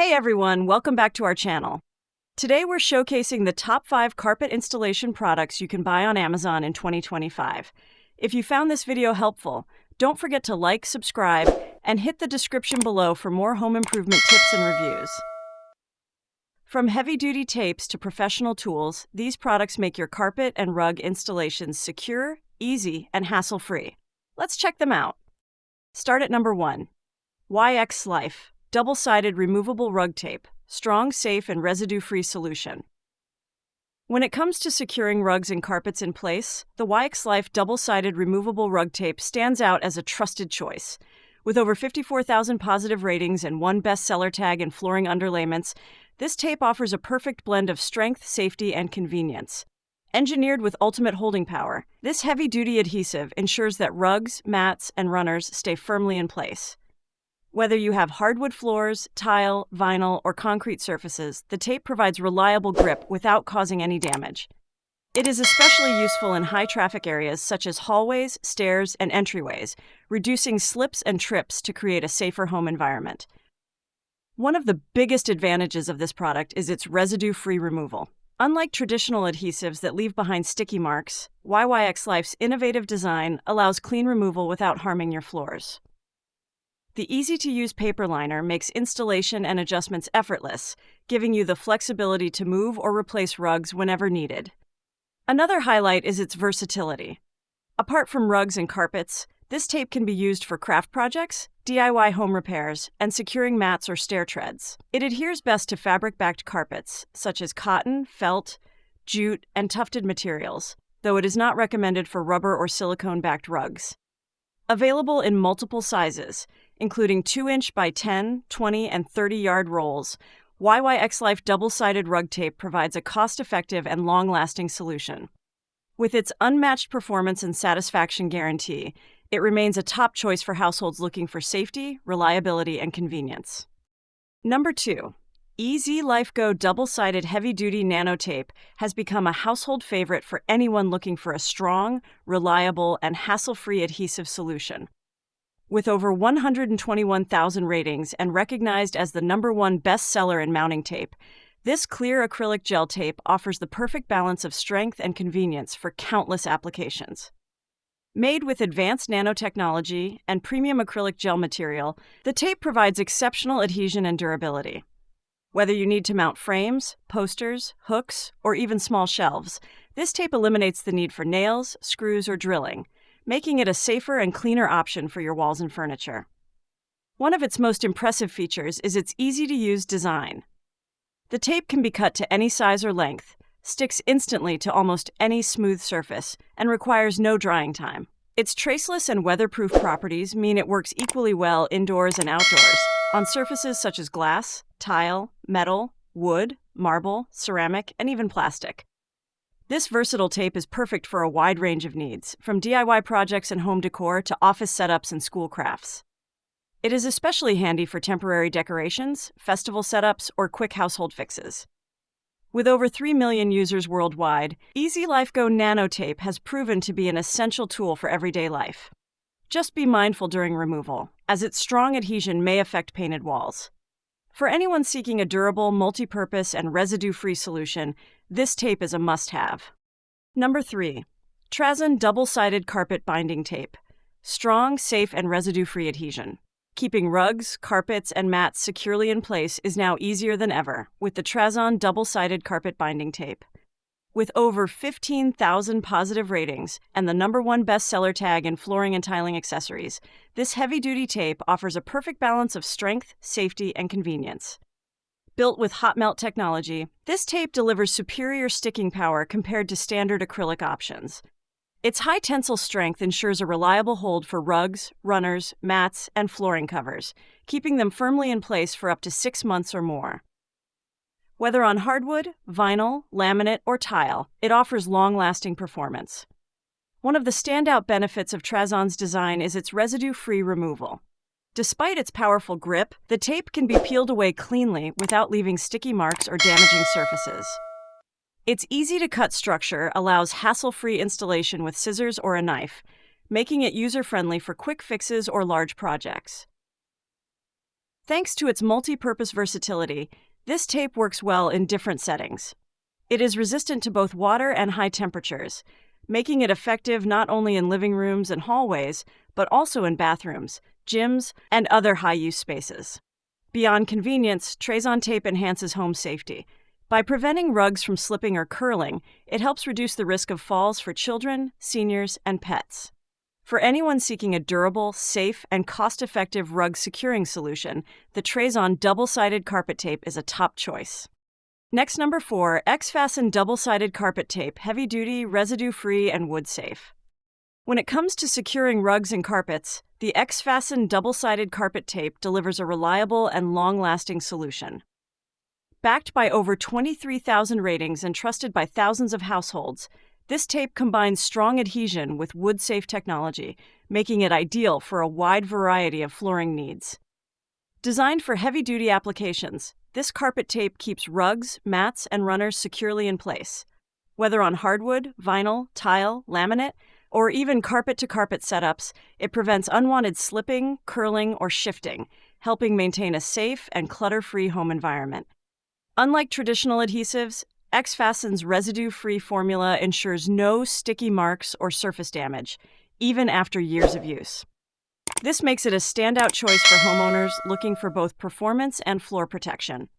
Hey everyone, welcome back to our channel. Today we're showcasing the top 5 carpet installation products you can buy on Amazon in 2025. If you found this video helpful, don't forget to like, subscribe, and hit the description below for more home improvement tips and reviews. From heavy-duty tapes to professional tools, these products make your carpet and rug installations secure, easy, and hassle-free. Let's check them out. Start at number 1. YX Life Double-sided removable rug tape. Strong, safe, and residue-free solution. When it comes to securing rugs and carpets in place, the YX Life double-sided removable rug tape stands out as a trusted choice. With over 54,000 positive ratings and 1 bestseller tag in flooring underlayments, this tape offers a perfect blend of strength, safety, and convenience. Engineered with ultimate holding power, this heavy-duty adhesive ensures that rugs, mats, and runners stay firmly in place. Whether you have hardwood floors, tile, vinyl, or concrete surfaces, the tape provides reliable grip without causing any damage. It is especially useful in high-traffic areas such as hallways, stairs, and entryways, reducing slips and trips to create a safer home environment. One of the biggest advantages of this product is its residue-free removal. Unlike traditional adhesives that leave behind sticky marks, YYX Life's innovative design allows clean removal without harming your floors. The easy-to-use paper liner makes installation and adjustments effortless, giving you the flexibility to move or replace rugs whenever needed. Another highlight is its versatility. Apart from rugs and carpets, this tape can be used for craft projects, DIY home repairs, and securing mats or stair treads. It adheres best to fabric-backed carpets, such as cotton, felt, jute, and tufted materials, though it is not recommended for rubber or silicone-backed rugs. Available in multiple sizes, including 2-inch by 10, 20, and 30-yard rolls, YYX Life double-sided rug tape provides a cost-effective and long-lasting solution. With its unmatched performance and satisfaction guarantee, it remains a top choice for households looking for safety, reliability, and convenience. Number 2. EZ Life Go double-sided heavy-duty nano tape has become a household favorite for anyone looking for a strong, reliable, and hassle-free adhesive solution. With over 121,000 ratings and recognized as the #1 bestseller in mounting tape, this clear acrylic gel tape offers the perfect balance of strength and convenience for countless applications. Made with advanced nanotechnology and premium acrylic gel material, the tape provides exceptional adhesion and durability. Whether you need to mount frames, posters, hooks, or even small shelves, this tape eliminates the need for nails, screws, or drilling, making it a safer and cleaner option for your walls and furniture. One of its most impressive features is its easy-to-use design. The tape can be cut to any size or length, sticks instantly to almost any smooth surface, and requires no drying time. Its traceless and weatherproof properties mean it works equally well indoors and outdoors, on surfaces such as glass, tile, metal, wood, marble, ceramic, and even plastic. This versatile tape is perfect for a wide range of needs, from DIY projects and home decor to office setups and school crafts. It is especially handy for temporary decorations, festival setups, or quick household fixes. With over 3 million users worldwide, EZ Life Go Nano Tape has proven to be an essential tool for everyday life. Just be mindful during removal, as its strong adhesion may affect painted walls. For anyone seeking a durable, multi-purpose, and residue-free solution, this tape is a must-have. Number 3. Trazon Double-Sided Carpet Binding Tape. Strong, safe, and residue-free adhesion. Keeping rugs, carpets, and mats securely in place is now easier than ever with the Trazon Double-Sided Carpet Binding Tape. With over 15,000 positive ratings and the #1 bestseller tag in flooring and tiling accessories, this heavy-duty tape offers a perfect balance of strength, safety, and convenience. Built with hot melt technology, this tape delivers superior sticking power compared to standard acrylic options. Its high tensile strength ensures a reliable hold for rugs, runners, mats, and flooring covers, keeping them firmly in place for up to 6 months or more. Whether on hardwood, vinyl, laminate, or tile, it offers long-lasting performance. One of the standout benefits of Trazon's design is its residue-free removal. Despite its powerful grip, the tape can be peeled away cleanly without leaving sticky marks or damaging surfaces. Its easy-to-cut structure allows hassle-free installation with scissors or a knife, making it user-friendly for quick fixes or large projects. Thanks to its multi-purpose versatility, this tape works well in different settings. It is resistant to both water and high temperatures, making it effective not only in living rooms and hallways, but also in bathrooms, gyms, and other high-use spaces. Beyond convenience, Trazon tape enhances home safety. By preventing rugs from slipping or curling, it helps reduce the risk of falls for children, seniors, and pets. For anyone seeking a durable, safe, and cost-effective rug securing solution, the Trazon double-sided carpet tape is a top choice. Next, number 4, X-Fasten double-sided carpet tape, heavy-duty, residue-free, and wood-safe. When it comes to securing rugs and carpets, the X-Fasten double-sided carpet tape delivers a reliable and long-lasting solution. Backed by over 23,000 ratings and trusted by thousands of households, this tape combines strong adhesion with wood-safe technology, making it ideal for a wide variety of flooring needs. Designed for heavy-duty applications, this carpet tape keeps rugs, mats, and runners securely in place. Whether on hardwood, vinyl, tile, laminate, or even carpet-to-carpet setups, it prevents unwanted slipping, curling, or shifting, helping maintain a safe and clutter-free home environment. Unlike traditional adhesives, X-Fasten's residue-free formula ensures no sticky marks or surface damage, even after years of use. This makes it a standout choice for homeowners looking for both performance and floor protection.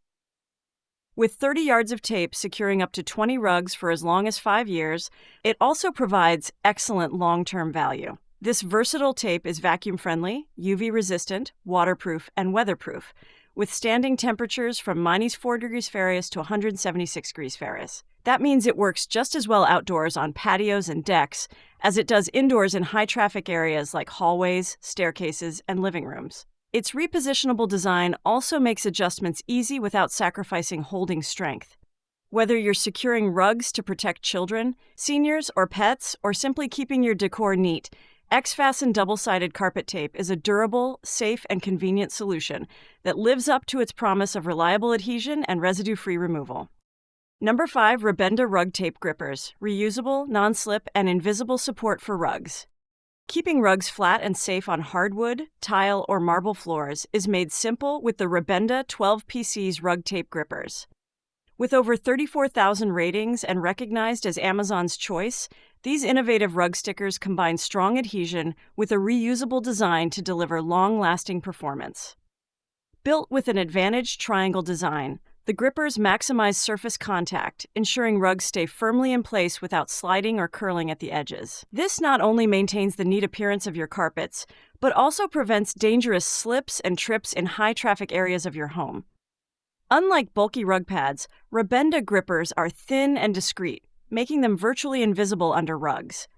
With 30 yards of tape securing up to 20 rugs for as long as 5 years, it also provides excellent long-term value. This versatile tape is vacuum-friendly, UV-resistant, waterproof, and weatherproof, withstanding temperatures from -4 degrees Fahrenheit to 176 degrees Fahrenheit. That means it works just as well outdoors on patios and decks as it does indoors in high-traffic areas like hallways, staircases, and living rooms. Its repositionable design also makes adjustments easy without sacrificing holding strength. Whether you're securing rugs to protect children, seniors, or pets, or simply keeping your decor neat, X-Fasten double-sided carpet tape is a durable, safe, and convenient solution that lives up to its promise of reliable adhesion and residue-free removal. Number 5, Rabenda Rug Tape Grippers, reusable, non-slip, and invisible support for rugs. Keeping rugs flat and safe on hardwood, tile, or marble floors is made simple with the Rabenda 12PC's rug tape grippers. With over 34,000 ratings and recognized as Amazon's choice, these innovative rug stickers combine strong adhesion with a reusable design to deliver long-lasting performance. Built with an advantaged triangle design, the grippers maximize surface contact, ensuring rugs stay firmly in place without sliding or curling at the edges. This not only maintains the neat appearance of your carpets, but also prevents dangerous slips and trips in high-traffic areas of your home. Unlike bulky rug pads, Rabenda grippers are thin and discreet, making them virtually invisible under rugs.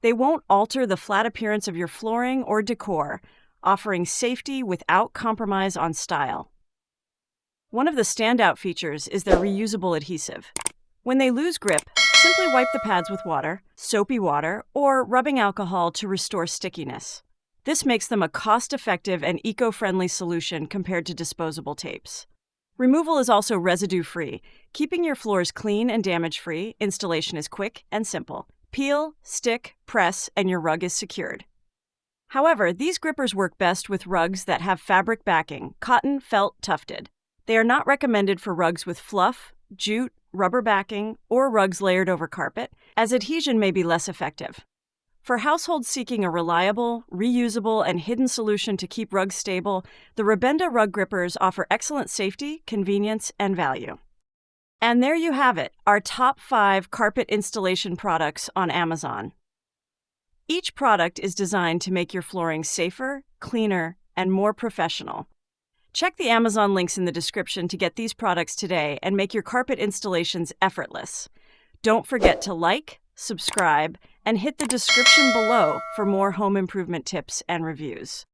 They won't alter the flat appearance of your flooring or decor, offering safety without compromise on style. One of the standout features is their reusable adhesive. When they lose grip, simply wipe the pads with water, soapy water, or rubbing alcohol to restore stickiness. This makes them a cost-effective and eco-friendly solution compared to disposable tapes. Removal is also residue-free. Keeping your floors clean and damage-free, installation is quick and simple. Peel, stick, press, and your rug is secured. However, these grippers work best with rugs that have fabric backing, cotton, felt, tufted. They are not recommended for rugs with fluff, jute, rubber backing, or rugs layered over carpet, as adhesion may be less effective. For households seeking a reliable, reusable, and hidden solution to keep rugs stable, the Rabenda rug grippers offer excellent safety, convenience, and value. And there you have it, our top 5 carpet installation products on Amazon. Each product is designed to make your flooring safer, cleaner, and more professional. Check the Amazon links in the description to get these products today and make your carpet installations effortless. Don't forget to like, subscribe, and hit the description below for more home improvement tips and reviews.